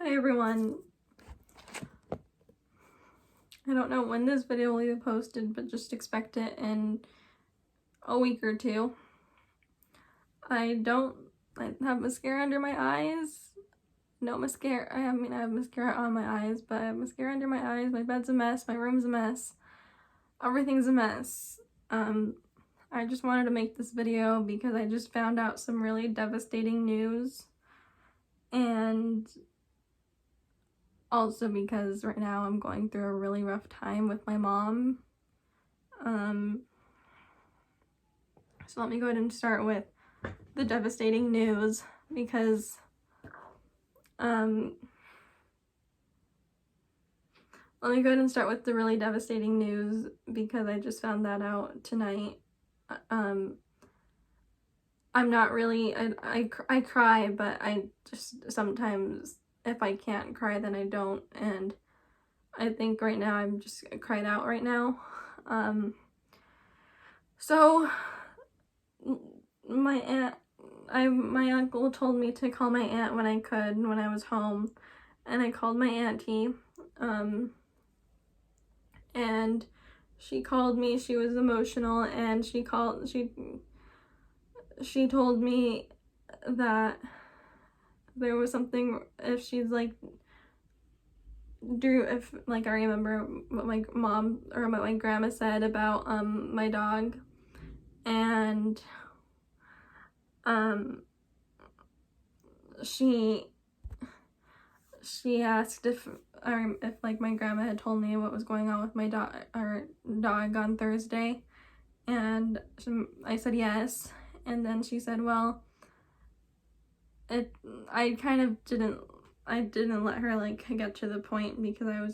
Hi everyone. I don't know when this video will be posted, but just expect it in a week or two. I have mascara under my eyes. No mascara. I have mascara on my eyes, but I have mascara under my eyes. My bed's a mess. My room's a mess. Everything's a mess. I just wanted to make this video because I just found out some really devastating news. And also because right now I'm going through a really rough time with my mom. So let me go ahead and start with the devastating news because let me go ahead and start with the really devastating news because I just found that out tonight. I'm not really, I cry, but I just sometimes, if I can't cry, then I don't, and I think right now I'm just cried out right now. So my uncle told me to call my aunt when I could, when I was home, and I called my auntie, and she called me. She was emotional, and she told me that there was something, if she's like, I remember what my mom or what my grandma said about my dog, and she asked if like my grandma had told me what was going on with my dog on Thursday, and I said yes, and then she said, well, I didn't let her like get to the point because I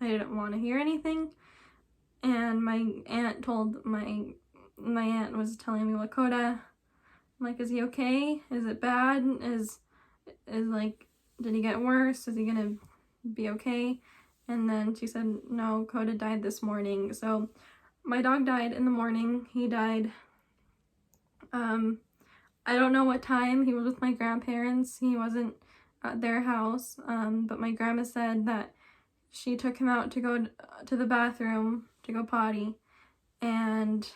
didn't want to hear anything. And my aunt was telling me, well, Koda, I'm like, is he okay? Is it bad? Is like, did he get worse? Is he gonna be okay? And then she said, no, Koda died this morning. So my dog died in the morning. He died, I don't know what time. He was with my grandparents. He wasn't at their house, but my grandma said that she took him out to go to the bathroom to go potty, and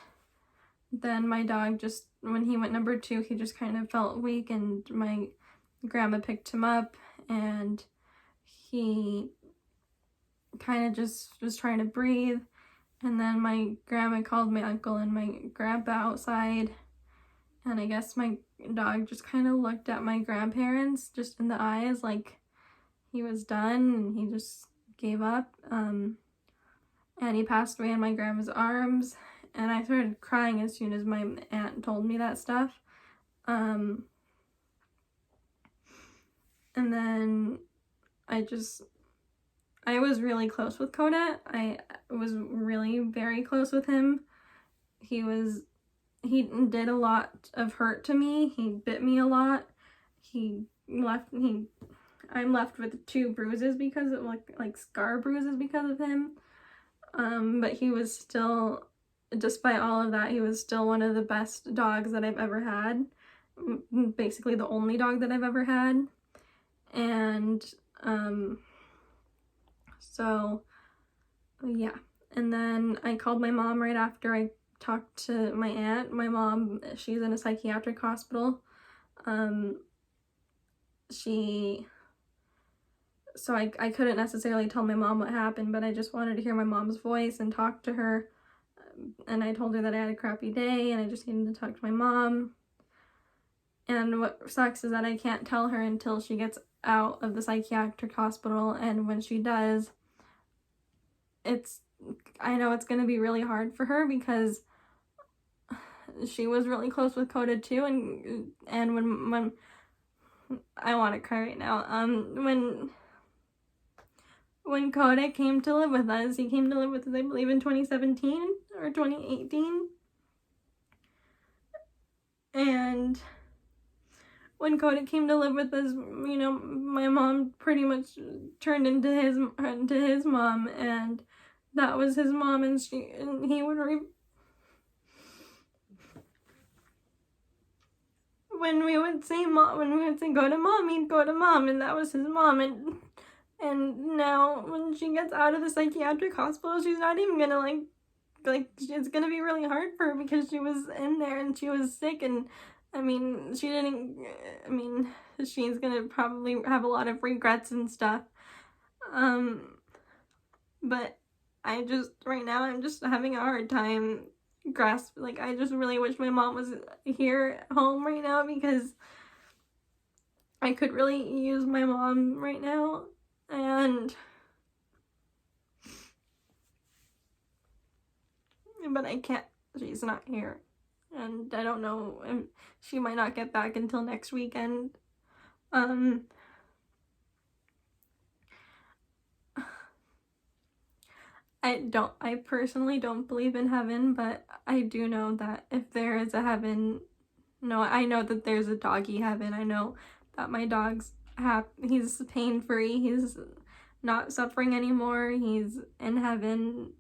then my dog just, when he went number 2, he just kind of felt weak, and my grandma picked him up, and he kind of just was trying to breathe, and then my grandma called my uncle and my grandpa outside, and I guess my dog just kind of looked at my grandparents just in the eyes like he was done, and he just gave up, and he passed away in my grandma's arms, and I started crying as soon as my aunt told me that stuff. And then I was really close with Koda. I was really very close with him. He did a lot of hurt to me. He bit me a lot. I'm left with 2 bruises because of like scar bruises because of him. But he was still, despite all of that, he was still one of the best dogs that I've ever had. Basically the only dog that I've ever had. And so yeah. And then I called my mom right after I talked to my aunt. My mom, she's in a psychiatric hospital. So I couldn't necessarily tell my mom what happened, but I just wanted to hear my mom's voice and talk to her. And I told her that I had a crappy day and I just needed to talk to my mom. And what sucks is that I can't tell her until she gets out of the psychiatric hospital, and when she does, I know it's going to be really hard for her because she was really close with Koda too, and when I want to cry right now. When Koda came to live with us, he came to live with us, I believe, in 2017 or 2018. And when Koda came to live with us, you know, my mom pretty much turned into his mom, and that was his mom, and he would when we would say go to mom, he'd go to mom, and that was his mom. And now when she gets out of the psychiatric hospital, she's not even gonna like it's gonna be really hard for her because she was in there and she was sick, and I mean she's gonna probably have a lot of regrets and stuff. But right now I'm just having a hard time like, I just really wish my mom was here at home right now, because I could really use my mom right now, but I can't. She's not here, and I don't know if she might not get back until next weekend. I personally don't believe in heaven, but I do know that if there is a heaven, I know that there's a doggy heaven. I know that my dog's he's pain-free, he's not suffering anymore, he's in heaven,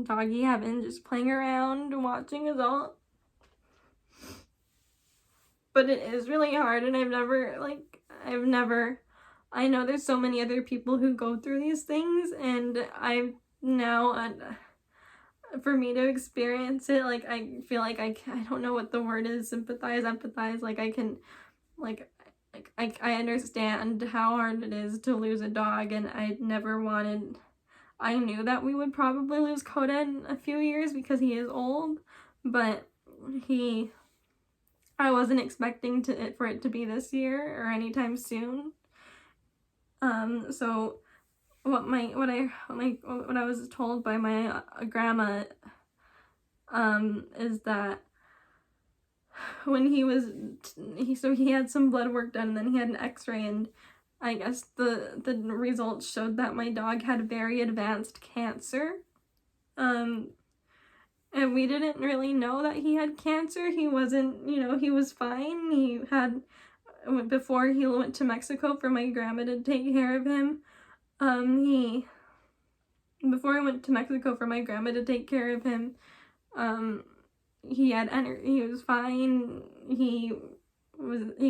doggy heaven, just playing around, watching us all. But it is really hard, and I know there's so many other people who go through these things, and for me to experience it, like, I feel like I don't know what the word is, empathize, like, I can, I understand how hard it is to lose a dog, and I knew that we would probably lose Koda in a few years because he is old, but I wasn't expecting for it to be this year or anytime soon. So what I was told by my grandma is that when he had some blood work done, and then he had an x-ray, and I guess the results showed that my dog had very advanced cancer. And we didn't really know that he had cancer. He wasn't, he was fine. Before he went to Mexico for my grandma to take care of him, before I went to Mexico for my grandma to take care of him, he was fine. He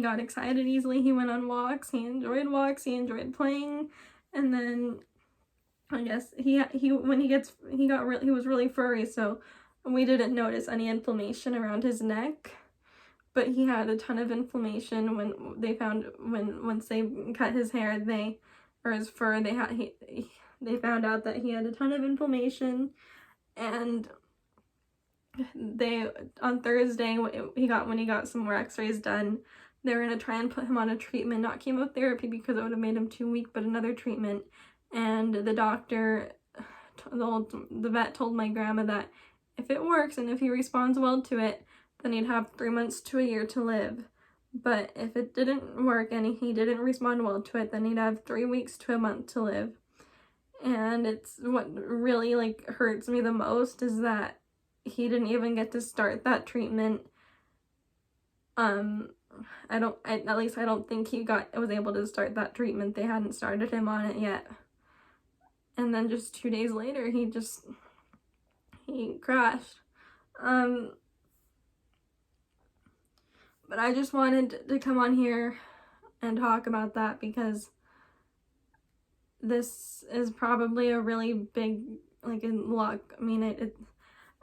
got excited easily. He went on walks. He enjoyed playing. And then I guess he was really furry, so we didn't notice any inflammation around his neck. But he had a ton of inflammation once they cut his hair, his fur, they found out that he had a ton of inflammation. And on Thursday, when he got some more x-rays done, they were going to try and put him on a treatment, not chemotherapy because it would have made him too weak, but another treatment. And the vet told my grandma that if it works and if he responds well to it, then he'd have 3 months to a year to live. But if it didn't work and he didn't respond well to it, then he'd have 3 weeks to a month to live. And it's what really hurts me the most is that he didn't even get to start that treatment. I don't think he was able to start that treatment. They hadn't started him on it yet. And then just 2 days later, he crashed. But I just wanted to come on here and talk about that because this is probably a really big, in luck. I mean,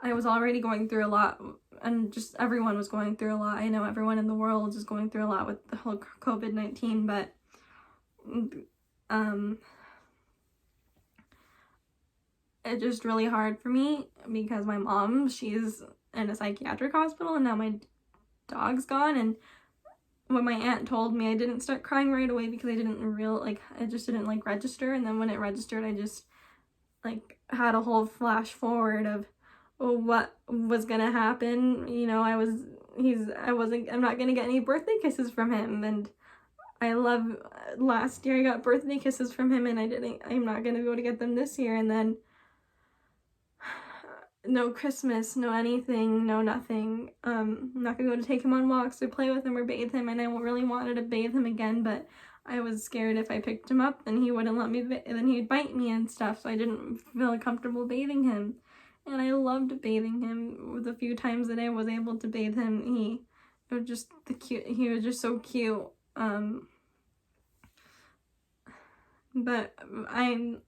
I was already going through a lot, and just everyone was going through a lot. I know everyone in the world is going through a lot with the whole COVID-19, but it's just really hard for me because my mom, she's in a psychiatric hospital, and now my dog's gone. And when my aunt told me, I didn't start crying right away because I just didn't register. And then when it registered, I just had a whole flash forward of what was gonna happen. I'm not gonna get any birthday kisses from him, and last year I got birthday kisses from him, and I'm not gonna be able to get them this year. And then no Christmas, no anything, no nothing. I'm not gonna be able to take him on walks or play with him or bathe him, and I really wanted to bathe him again, but I was scared if I picked him up, then he wouldn't let me, then he'd bite me and stuff, so I didn't feel comfortable bathing him. And I loved bathing him. The few times that I was able to bathe him, he it was just he was just so cute. But I'm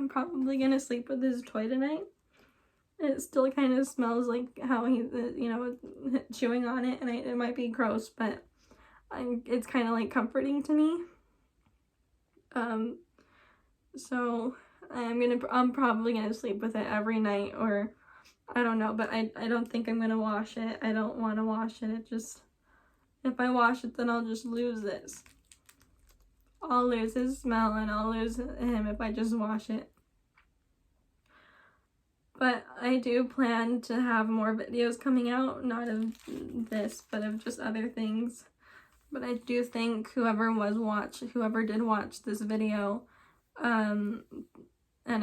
probably gonna sleep with his toy tonight. It still kind of smells like how he's, chewing on it, and it might be gross, but it's kind of like comforting to me. So I'm probably gonna sleep with it every night, or I don't know, but I don't think I'm gonna wash it. I don't want to wash it. It just, if I wash it, then I'll just lose this. I'll lose his smell, and I'll lose him if I just wash it. But I do plan to have more videos coming out, not of this, but of just other things. But I do think whoever did watch this video, and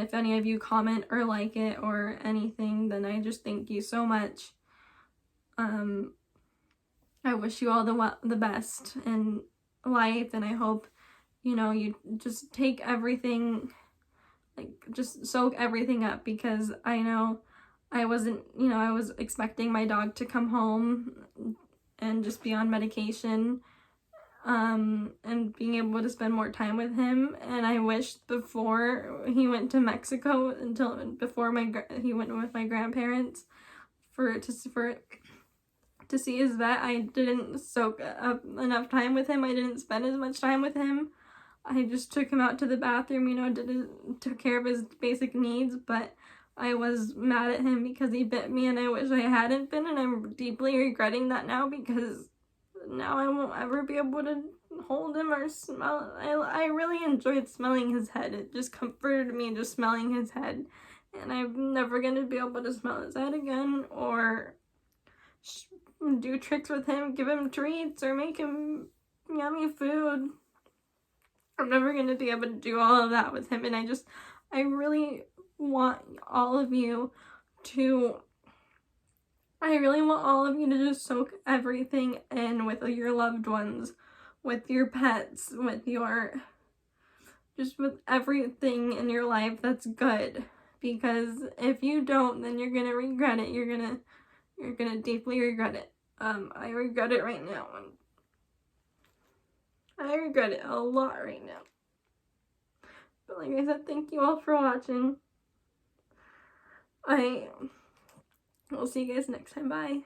if any of you comment or like it or anything, then I just thank you so much. I wish you all the best in life, and I hope, you just take everything, just soak everything up, because I know I wasn't, I was expecting my dog to come home and just be on medication, and being able to spend more time with him. And I wished before he went to Mexico, before he went with my grandparents to see his vet, I didn't soak up enough time with him. I didn't spend as much time with him. I just took him out to the bathroom, took care of his basic needs, but I was mad at him because he bit me, and I wish I hadn't been, and I'm deeply regretting that now, because now I won't ever be able to hold him or smell. I really enjoyed smelling his head. It just comforted me just smelling his head, and I'm never going to be able to smell his head again, or do tricks with him, give him treats, or make him yummy food. I'm never going to be able to do all of that with him, and I really want all of you to just soak everything in with your loved ones, with your pets, with everything in your life that's good, because if you don't, then you're going to regret it. You're going to deeply regret it. I regret it right now. I regret it a lot right now. But like I said, thank you all for watching. We'll see you guys next time. Bye.